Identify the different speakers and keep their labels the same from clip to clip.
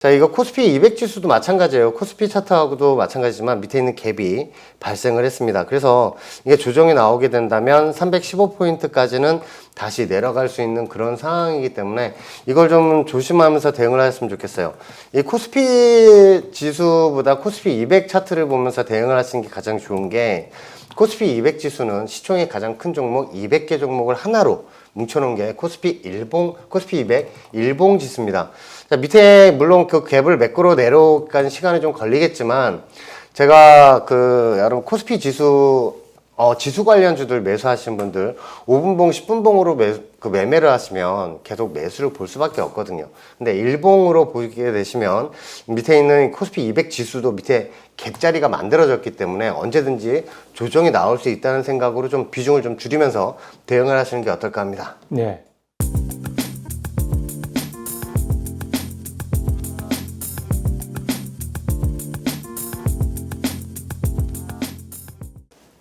Speaker 1: 자, 이거 코스피 200 지수도 마찬가지예요. 코스피 차트하고도 마찬가지지만 밑에 있는 갭이 발생을 했습니다. 그래서 이게 조정이 나오게 된다면 315포인트까지는 다시 내려갈 수 있는 그런 상황이기 때문에 이걸 좀 조심하면서 대응을 하셨으면 좋겠어요. 이 코스피 지수보다 코스피 200 차트를 보면서 대응을 하시는 게 가장 좋은 게, 코스피 200 지수는 시총의 가장 큰 종목 200개 종목을 하나로 뭉쳐놓은 게 코스피 200 일봉 지수입니다. 자, 밑에 물론 그 갭을 매끄러 내려오기까지 시간이 좀 걸리겠지만, 제가 여러분 코스피 지수 지수 관련주들 매수하시는 분들 5분봉 10분봉으로 매매를 하시면 계속 매수를 볼 수밖에 없거든요. 근데 일봉으로 보게 되시면 밑에 있는 코스피 200 지수도 밑에 갭자리가 만들어졌기 때문에 언제든지 조정이 나올 수 있다는 생각으로 좀 비중을 좀 줄이면서 대응을 하시는 게 어떨까 합니다.
Speaker 2: 네.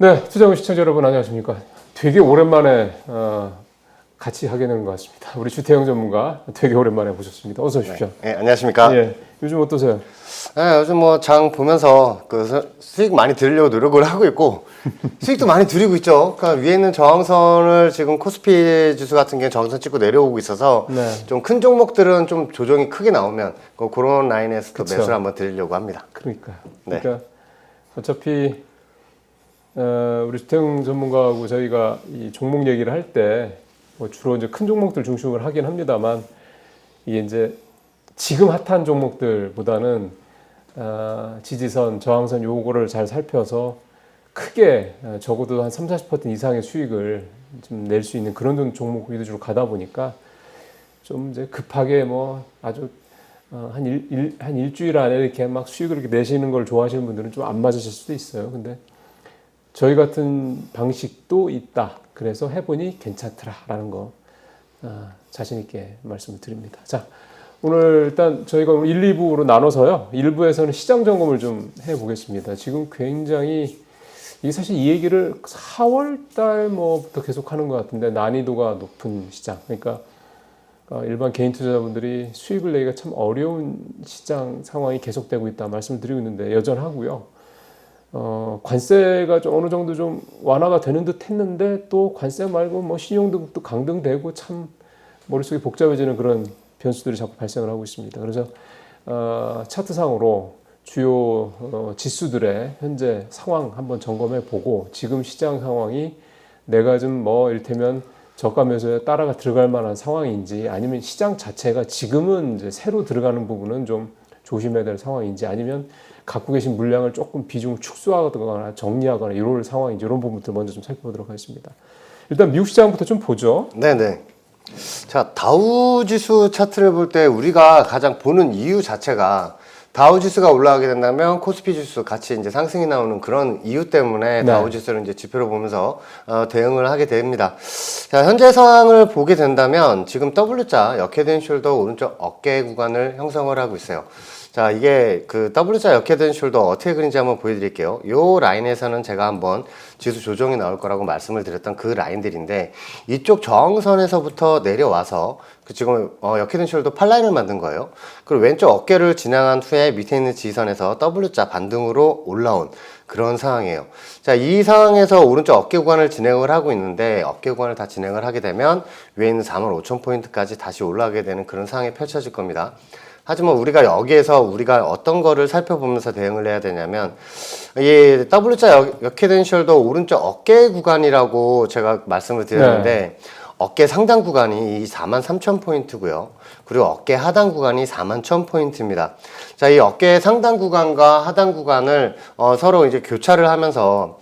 Speaker 2: 네, 투자원 시청자 여러분 안녕하십니까. 되게 오랜만에 같이 하게 되는 것 같습니다. 우리 주태영 전문가 되게 오랜만에 보셨습니다. 어서 오십시오.
Speaker 1: 네, 안녕하십니까.
Speaker 2: 예, 요즘 어떠세요?
Speaker 1: 네, 요즘 뭐 장 보면서 수익 많이 들으려고 노력을 하고 있고 수익도 많이 들이고 있죠. 그러니까 위에 있는 저항선을 지금 코스피 지수 같은 경우는 저항선 찍고 내려오고 있어서
Speaker 2: 네.
Speaker 1: 좀 큰 종목들은 좀 조정이 크게 나오면 그런 라인에서 또 매수를 한번 드리려고 합니다.
Speaker 2: 그러니까요.
Speaker 1: 네.
Speaker 2: 그러니까 어차피 우리 주태영 전문가하고 저희가 이 종목 얘기를 할 때 뭐 주로 이제 큰 종목들 중심으로 하긴 합니다만, 이게 이제 지금 핫한 종목들보다는 지지선, 저항선 요거를 잘 살펴서 크게 적어도 한 30-40% 이상의 수익을 좀 낼 수 있는 그런 종목 위주로 가다 보니까 좀 이제 급하게 뭐 아주 한 일주일 안에 이렇게 막 수익을 이렇게 내시는 걸 좋아하시는 분들은 좀 안 맞으실 수도 있어요. 근데 저희 같은 방식도 있다. 그래서 해보니 괜찮더라라는 거 자신 있게 말씀을 드립니다. 자, 오늘 일단 저희가 1, 2부로 나눠서요. 1부에서는 시장 점검을 좀 해보겠습니다. 지금 굉장히 이게 사실 이 얘기를 4월달 뭐부터 계속 하는 것 같은데, 난이도가 높은 시장. 그러니까 일반 개인 투자자분들이 수익을 내기가 참 어려운 시장 상황이 계속되고 있다 말씀을 드리고 있는데 여전하고요. 관세가 좀 어느 정도 좀 완화가 되는 듯 했는데 또 관세 말고 뭐 신용등급도 강등되고 참 머릿속이 복잡해지는 그런 변수들이 자꾸 발생을 하고 있습니다. 그래서 차트상으로 주요 지수들의 현재 상황 한번 점검해 보고, 지금 시장 상황이 내가 좀 뭐 이를테면 저가 매수에 따라가 들어갈 만한 상황인지, 아니면 시장 자체가 지금은 이제 새로 들어가는 부분은 좀 조심해야 될 상황인지, 아니면 갖고 계신 물량을 조금 비중을 축소하거나 정리하거나 이런 상황인지, 이런 부분들 먼저 좀 살펴보도록 하겠습니다. 일단 미국 시장부터 좀 보죠.
Speaker 1: 네네. 자, 다우 지수 차트를 볼 때 우리가 가장 보는 이유 자체가, 다우 지수가 올라가게 된다면 코스피 지수 같이 이제 상승이 나오는 그런 이유 때문에
Speaker 2: 네.
Speaker 1: 다우 지수를 이제 지표로 보면서 대응을 하게 됩니다. 자, 현재 상황을 보게 된다면 지금 W자 역헤드 숄더 오른쪽 어깨 구간을 형성을 하고 있어요. 자, 이게 W자 역헤드 숄더 어떻게 그린지 한번 보여드릴게요. 요 라인에서는 제가 한번 지수 조정이 나올 거라고 말씀을 드렸던 그 라인들인데, 이쪽 저항선에서부터 내려와서 지금 역헤드 숄더 8라인을 만든 거예요. 그리고 왼쪽 어깨를 지나간 후에 밑에 있는 지지선에서 W자 반등으로 올라온 그런 상황이에요. 자, 이 상황에서 오른쪽 어깨 구간을 진행을 하고 있는데, 어깨 구간을 다 진행을 하게 되면 위에 있는 45,000포인트까지 다시 올라가게 되는 그런 상황이 펼쳐질 겁니다. 하지만 우리가 여기에서 우리가 어떤 거를 살펴보면서 대응을 해야 되냐면, 이 W자 역헤드 숄더 오른쪽 어깨 구간이라고 제가 말씀을 드렸는데, 네. 어깨 상단 구간이 이 43,000포인트고요. 그리고 어깨 하단 구간이 41,000포인트입니다. 자, 이 어깨 상단 구간과 하단 구간을 서로 이제 교차를 하면서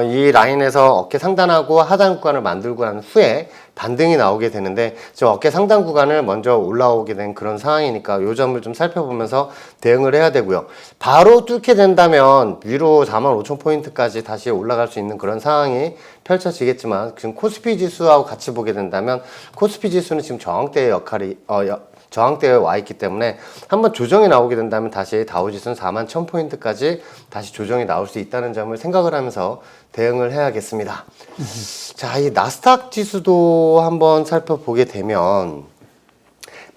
Speaker 1: 이 라인에서 어깨 상단하고 하단 구간을 만들고 난 후에 반등이 나오게 되는데, 저 어깨 상단 구간을 먼저 올라오게 된 그런 상황이니까 요 점을 좀 살펴보면서 대응을 해야 되고요. 바로 뚫게 된다면 위로 45,000포인트까지 다시 올라갈 수 있는 그런 상황이 펼쳐지겠지만, 지금 코스피 지수하고 같이 보게 된다면 코스피 지수는 지금 저항대의 역할이 저항대에 와 있기 때문에 한번 조정이 나오게 된다면 다시 다우지수는 41,000포인트까지 다시 조정이 나올 수 있다는 점을 생각을 하면서 대응을 해야겠습니다. 자, 이 나스닥 지수도 한번 살펴보게 되면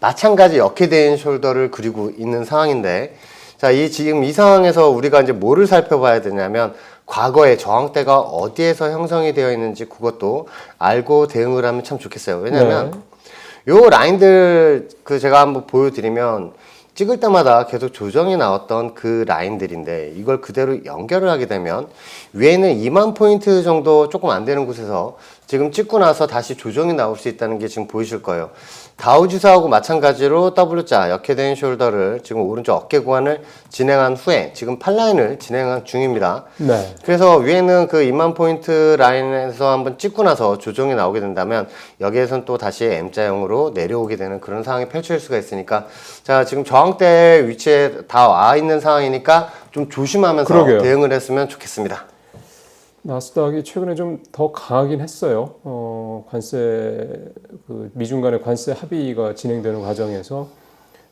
Speaker 1: 마찬가지 역헤드앤 숄더를 그리고 있는 상황인데, 자, 지금 이 상황에서 우리가 이제 뭐를 살펴봐야 되냐면 과거의 저항대가 어디에서 형성이 되어 있는지 그것도 알고 대응을 하면 참 좋겠어요. 왜냐면 요 라인들 제가 한번 보여드리면 찍을 때마다 계속 조정이 나왔던 그 라인들인데 이걸 그대로 연결을 하게 되면 위에는 2만 포인트 정도 조금 안 되는 곳에서 지금 찍고 나서 다시 조정이 나올 수 있다는 게 지금 보이실 거예요. 다우지수하고 마찬가지로 W자 역헤드앤 숄더를 지금 오른쪽 어깨 구간을 진행한 후에 지금 8라인을 진행한 중입니다.
Speaker 2: 네.
Speaker 1: 그래서 위에는 그 2만 포인트 라인에서 한번 찍고 나서 조정이 나오게 된다면 여기에선 또 다시 M자형으로 내려오게 되는 그런 상황이 펼쳐질 수가 있으니까, 자, 지금 저항대 위치에 다 와 있는 상황이니까 좀 조심하면서
Speaker 2: 그러게요.
Speaker 1: 대응을 했으면 좋겠습니다.
Speaker 2: 나스닥이 최근에 좀 더 강하긴 했어요. 관세 미중 간의 관세 합의가 진행되는 과정에서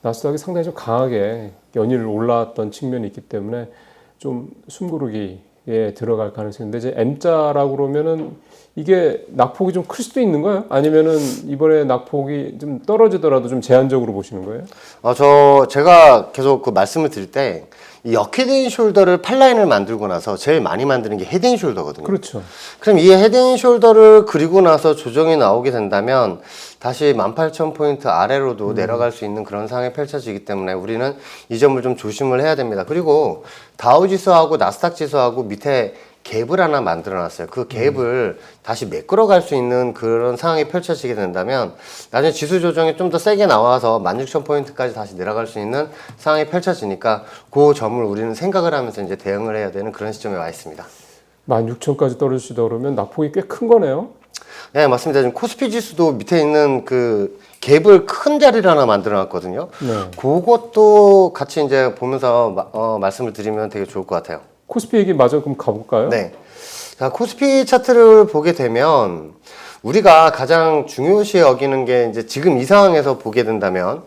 Speaker 2: 나스닥이 상당히 좀 강하게 연일 올라왔던 측면이 있기 때문에 좀 숨고르기에 들어갈 가능성이 있는데, 이제 M자라고 그러면은 이게 낙폭이 좀 클 수도 있는 거예요? 아니면은 이번에 낙폭이 좀 떨어지더라도 좀 제한적으로 보시는 거예요?
Speaker 1: 제가 계속 그 말씀을 드릴 때 이 역헤드앤 숄더를 8라인을 만들고 나서 제일 많이 만드는 게 헤드앤 숄더거든요.
Speaker 2: 그렇죠.
Speaker 1: 그럼 이 헤드앤 숄더를 그리고 나서 조정이 나오게 된다면 다시 18,000포인트 아래로도 내려갈 수 있는 그런 상황이 펼쳐지기 때문에 우리는 이 점을 좀 조심을 해야 됩니다. 그리고 다우지수하고 나스닥 지수하고 밑에 갭을 하나 만들어 놨어요. 그 갭을 다시 메꾸러 갈 수 있는 그런 상황이 펼쳐지게 된다면 나중에 지수 조정이 좀 더 세게 나와서 16,000포인트까지 다시 내려갈 수 있는 상황이 펼쳐지니까 그 점을 우리는 생각을 하면서 이제 대응을 해야 되는 그런 시점에 와 있습니다.
Speaker 2: 16,000까지 떨어지시다 그러면 낙폭이 꽤 큰 거네요.
Speaker 1: 네, 맞습니다. 지금 코스피 지수도 밑에 있는 그 갭을 큰 자리를 하나 만들어 놨거든요.
Speaker 2: 네.
Speaker 1: 그것도 같이 이제 보면서 말씀을 드리면 되게 좋을 것 같아요.
Speaker 2: 코스피 얘기 마저 그럼 가볼까요?
Speaker 1: 네. 자, 코스피 차트를 보게 되면 우리가 가장 중요시 여기는 게 이제 지금 이 상황에서 보게 된다면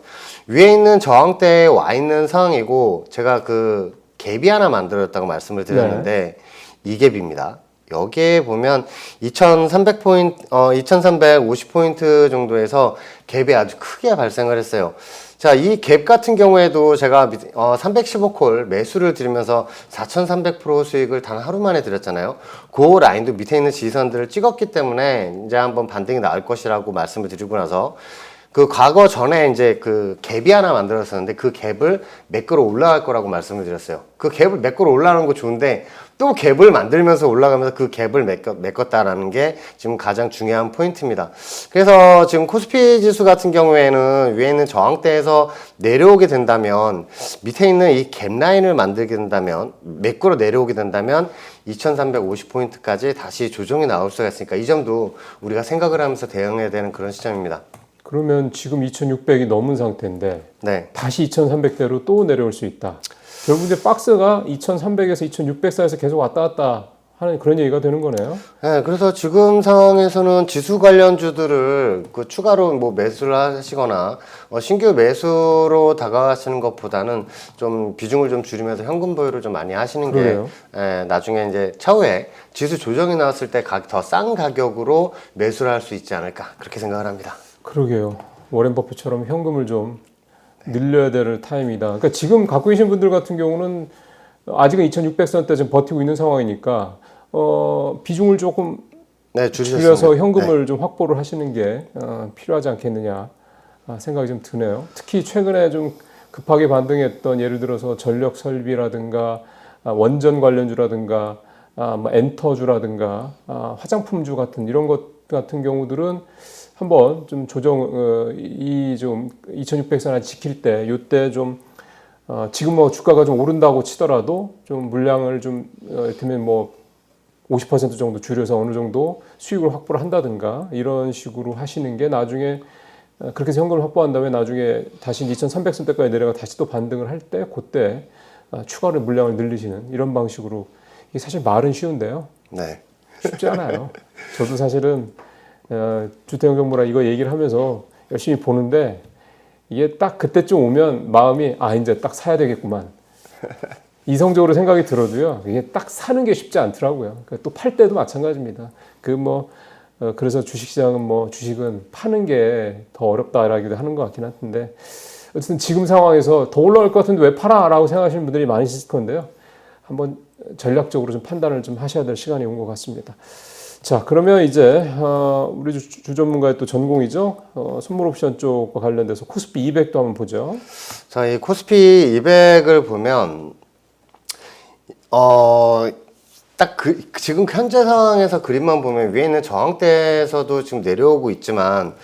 Speaker 1: 위에 있는 저항대에 와 있는 상황이고, 제가 그 갭이 하나 만들었다고 말씀을 드렸는데 이 갭입니다. 여기에 보면 2,300포인트, 2,350포인트 정도에서 갭이 아주 크게 발생을 했어요. 자, 이 갭 같은 경우에도 제가 315콜 매수를 드리면서 4,300% 수익을 단 하루 만에 드렸잖아요. 그 라인도 밑에 있는 지지선들을 찍었기 때문에 이제 한번 반등이 나올 것이라고 말씀을 드리고 나서 그 과거 전에 이제 그 갭이 하나 만들었었는데 그 갭을 메꾸러 올라갈 거라고 말씀을 드렸어요. 그 갭을 메꾸러 올라가는 거 좋은데 또 갭을 만들면서 올라가면서 그 갭을 메꿨다라는 게 지금 가장 중요한 포인트입니다. 그래서 지금 코스피 지수 같은 경우에는 위에 있는 저항대에서 내려오게 된다면 밑에 있는 이 갭 라인을 만들게 된다면 메꾸러 내려오게 된다면 2,350포인트까지 다시 조정이 나올 수가 있으니까 이 점도 우리가 생각을 하면서 대응해야 되는 그런 시점입니다.
Speaker 2: 그러면 지금 2,600이 넘은 상태인데
Speaker 1: 네.
Speaker 2: 다시 2,300대로 또 내려올 수 있다. 결국 이제 박스가 2,300에서 2,600 사이에서 계속 왔다 갔다 하는 그런 얘기가 되는 거네요.
Speaker 1: 네, 그래서 지금 상황에서는 지수 관련주들을 그 추가로 뭐 매수를 하시거나 신규 매수로 다가가시는 것보다는 좀 비중을 좀 줄이면서 현금 보유를 좀 많이 하시는 게 나중에 이제 차후에 지수 조정이 나왔을 때 더 싼 가격으로 매수를 할 수 있지 않을까 그렇게 생각을 합니다.
Speaker 2: 그러게요. 워렌 버핏처럼 현금을 좀 늘려야 될 타임이다. 그러니까 지금 갖고 계신 분들 같은 경우는 아직은 2,600선대 좀 버티고 있는 상황이니까 비중을 조금 줄여서 현금을 좀 확보를 하시는 게 필요하지 않겠느냐 생각이 좀 드네요. 특히 최근에 좀 급하게 반등했던 예를 들어서 전력 설비라든가 원전 관련주라든가 뭐 엔터주라든가 화장품주 같은 이런 것 같은 경우들은 한번 좀 좀 2,600선 지킬 때, 요때 좀, 지금 뭐 주가가 좀 오른다고 치더라도 좀 물량을 좀, 이를테면 뭐 50% 정도 줄여서 어느 정도 수익을 확보를 한다든가 이런 식으로 하시는 게 나중에 그렇게 해서 현금을 확보한 다음에 나중에 다시 2,300선대까지 내려가 다시 또 반등을 할 때, 그때 추가로 물량을 늘리시는 이런 방식으로 이게 사실 말은 쉬운데요.
Speaker 1: 네.
Speaker 2: 쉽지 않아요. 저도 사실은 주택형 정보라 이거 얘기를 하면서 열심히 보는데 이게 딱 그때쯤 오면 마음이 이제 딱 사야 되겠구만. 이성적으로 생각이 들어도요. 이게 딱 사는 게 쉽지 않더라고요. 그러니까 또 팔 때도 마찬가지입니다. 그 뭐 그래서 주식시장은 뭐 주식은 파는 게 더 어렵다라기도 하는 것 같긴 한데 어쨌든 지금 상황에서 더 올라올 것 같은데 왜 팔아라고 생각하시는 분들이 많으실 건데요. 한번 전략적으로 좀 판단을 좀 하셔야 될 시간이 온 것 같습니다. 자, 그러면 이제 우리 주 전문가의 또 전공이죠. 선물 옵션 쪽과 관련돼서 코스피 200도 한번 보죠.
Speaker 1: 자, 이 코스피 200을 보면 딱 지금 현재 상황에서 그림만 보면 위에 있는 저항대에서도 지금 내려오고 있지만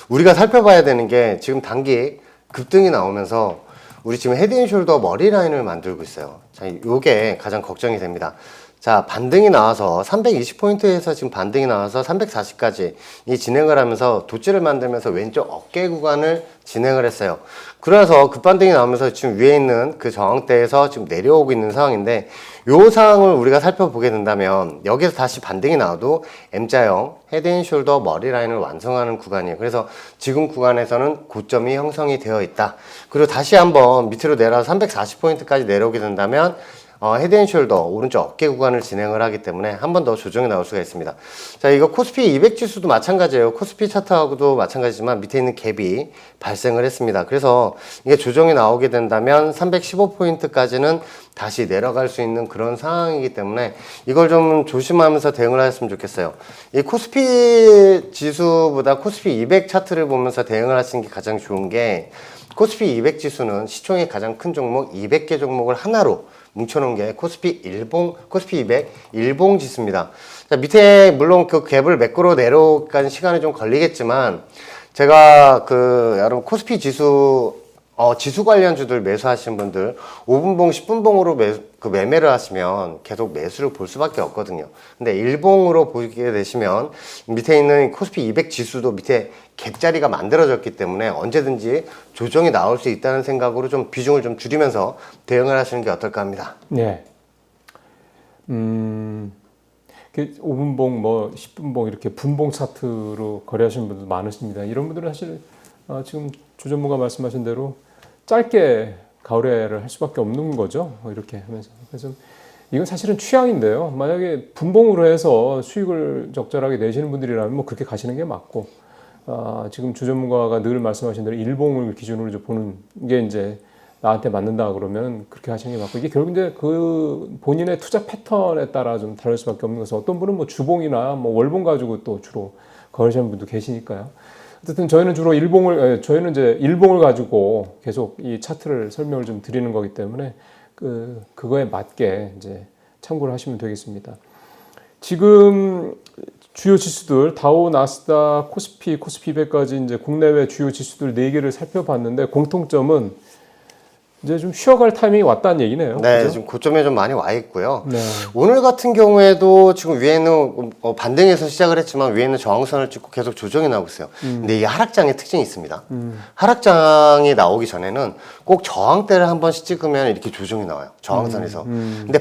Speaker 1: 우리가 살펴봐야 되는 게 지금 단기 급등이 나오면서 우리 지금 헤드앤숄더 머리 라인을 만들고 있어요. 자, 요게 가장 걱정이 됩니다. 자, 반등이 나와서 320포인트에서 지금 반등이 나와서 340까지 이 진행을 하면서 도치를 만들면서 왼쪽 어깨 구간을 진행을 했어요. 그래서 급반등이 나오면서 지금 위에 있는 그 저항대에서 지금 내려오고 있는 상황인데 요 상황을 우리가 살펴보게 된다면 여기서 다시 반등이 나와도 M자형 헤드앤숄더 머리 라인을 완성하는 구간이에요. 그래서 지금 구간에서는 고점이 형성이 되어 있다. 그리고 다시 한번 밑으로 내려서 340포인트까지 내려오게 된다면 헤드앤숄더 오른쪽 어깨 구간을 진행을 하기 때문에 한 번 더 조정이 나올 수가 있습니다. 자, 이거 코스피 200 지수도 마찬가지예요. 코스피 차트하고도 마찬가지지만 밑에 있는 갭이 발생을 했습니다. 그래서 이게 조정이 나오게 된다면 315포인트까지는 다시 내려갈 수 있는 그런 상황이기 때문에 이걸 좀 조심하면서 대응을 하셨으면 좋겠어요. 이 코스피 지수보다 코스피 200 차트를 보면서 대응을 하시는 게 가장 좋은 게 코스피 200 지수는 시총이 가장 큰 종목 200개 종목을 하나로 뭉쳐놓은 게 코스피 200 일봉 지수입니다. 자, 밑에 물론 그 갭을 매끄러 내려오기까지 시간이 좀 걸리겠지만 제가 여러분 코스피 지수 지수 관련주들 매수하시는 분들 5분봉, 10분봉으로 매매를 하시면 계속 매수를 볼 수밖에 없거든요. 근데 일봉으로 보게 되시면 밑에 있는 코스피 200 지수도 밑에 갭자리가 만들어졌기 때문에 언제든지 조정이 나올 수 있다는 생각으로 좀 비중을 좀 줄이면서 대응을 하시는 게 어떨까 합니다.
Speaker 2: 네. 5분봉, 뭐 10분봉 이렇게 분봉 차트로 거래하시는 분들 많으십니다. 이런 분들은 사실 지금 주 전무가 말씀하신 대로 짧게 거래를 할 수밖에 없는 거죠. 이렇게 하면서. 그래서 이건 사실은 취향인데요. 만약에 분봉으로 해서 수익을 적절하게 내시는 분들이라면 뭐 그렇게 가시는 게 맞고, 지금 주 전문가가 늘 말씀하신 대로 일봉을 기준으로 이제 보는 게 이제 나한테 맞는다 그러면 그렇게 하시는 게 맞고, 이게 결국 이제 그 본인의 투자 패턴에 따라 좀 다를 수밖에 없는 것은 어떤 분은 뭐 주봉이나 뭐 월봉 가지고 또 주로 거래하시는 분도 계시니까요. 어쨌든 저희는 주로 저희는 이제 일봉을 가지고 계속 이 차트를 설명을 좀 드리는 거기 때문에 그거에 맞게 이제 참고를 하시면 되겠습니다. 지금 주요 지수들 다우, 나스닥, 코스피 200까지 이제 국내외 주요 지수들 4개를 살펴봤는데 공통점은 이제 좀 쉬어갈 타이밍이 왔다는 얘기네요.
Speaker 1: 네,
Speaker 2: 그죠?
Speaker 1: 지금 고점에 좀 많이 와 있고요.
Speaker 2: 네.
Speaker 1: 오늘 같은 경우에도 지금 위에는 반등해서 시작을 했지만 위에는 저항선을 찍고 계속 조정이 나오고 있어요. 근데 이게 하락장의 특징이 있습니다. 하락장이 나오기 전에는 꼭 저항대를 한 번씩 찍으면 이렇게 조정이 나와요. 저항선에서. 근데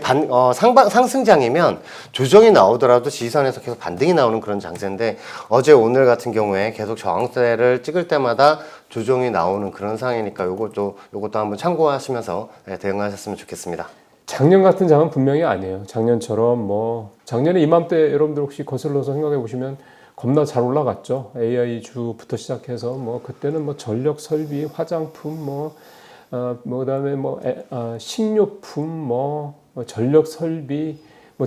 Speaker 1: 상승장이면 조정이 나오더라도 지지선에서 계속 반등이 나오는 그런 장세인데 어제 오늘 같은 경우에 계속 저항대를 찍을 때마다 조정이 나오는 그런 상황이니까 요것도 한번 참고하시면서 대응하셨으면 좋겠습니다.
Speaker 2: 작년 같은 장은 분명히 아니에요. 작년처럼 작년에 이맘때 여러분들 혹시 거슬러서 생각해 보시면 겁나 잘 올라갔죠. AI 주부터 시작해서 그때는 전력 설비, 화장품 그다음에 식료품 전력 설비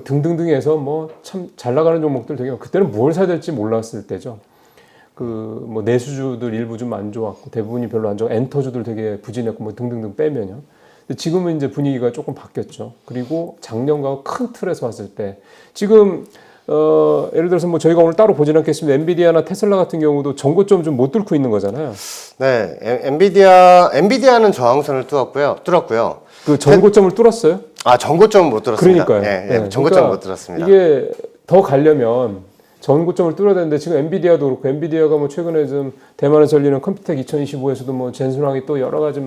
Speaker 2: 등등등해서 참 잘 나가는 종목들 되게 그때는 뭘 사야 될지 몰랐을 때죠. 내수주들 일부 좀 안 좋았고 대부분이 별로 안 좋아. 엔터주들 되게 부진했고 등등등 빼면요. 근데 지금은 이제 분위기가 조금 바뀌었죠. 그리고 작년과 큰 틀에서 봤을 때 지금 예를 들어서 저희가 오늘 따로 보진 않겠습니다. 엔비디아나 테슬라 같은 경우도 전고점 좀 못 뚫고 있는 거잖아요.
Speaker 1: 네, 엔비디아는 저항선을 뚫었고요.
Speaker 2: 그 전고점을 뚫었어요?
Speaker 1: 전고점은 못 뚫었습니다.
Speaker 2: 그러니까요.
Speaker 1: 네, 전고점은 못 뚫었습니다.
Speaker 2: 이게 더 가려면 전고점을 뚫어야 되는데 지금 엔비디아도 그렇고 엔비디아가 최근에 좀 대만에서 열리는 컴퓨텍 2025에서도 젠순왕이 또 여러 가지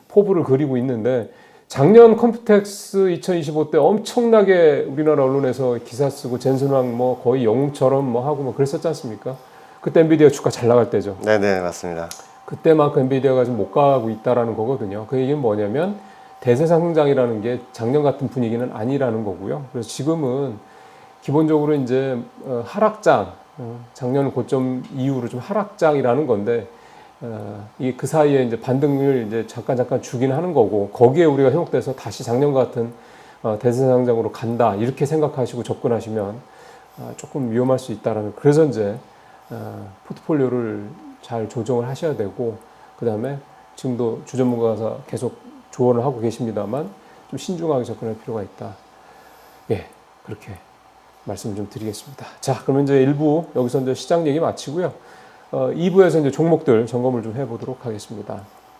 Speaker 2: 포부를 그리고 있는데 작년 컴퓨텍스 2025 때 엄청나게 우리나라 언론에서 기사 쓰고 젠순왕 거의 영웅처럼 하고 그랬었지 않습니까? 그때 엔비디아 주가 잘 나갈 때죠.
Speaker 1: 네, 맞습니다.
Speaker 2: 그때만큼 엔비디아가 좀 못 가고 있다라는 거거든요. 그 얘기는 뭐냐면 대세 상승장이라는 게 작년 같은 분위기는 아니라는 거고요. 그래서 지금은 기본적으로 이제 하락장, 작년 고점 이후로 좀 하락장이라는 건데 이게 그 사이에 이제 반등을 이제 잠깐 주긴 하는 거고 거기에 우리가 현혹돼서 다시 작년 같은 대세상장으로 간다 이렇게 생각하시고 접근하시면 조금 위험할 수 있다라는 그래서 이제 포트폴리오를 잘 조정을 하셔야 되고 그 다음에 지금도 주전문가가 계속 조언을 하고 계십니다만 좀 신중하게 접근할 필요가 있다. 예, 그렇게 말씀 좀 드리겠습니다. 자, 그러면 이제 1부 여기서 이제 시장 얘기 마치고요. 2부에서 이제 종목들 점검을 좀 해보도록 하겠습니다.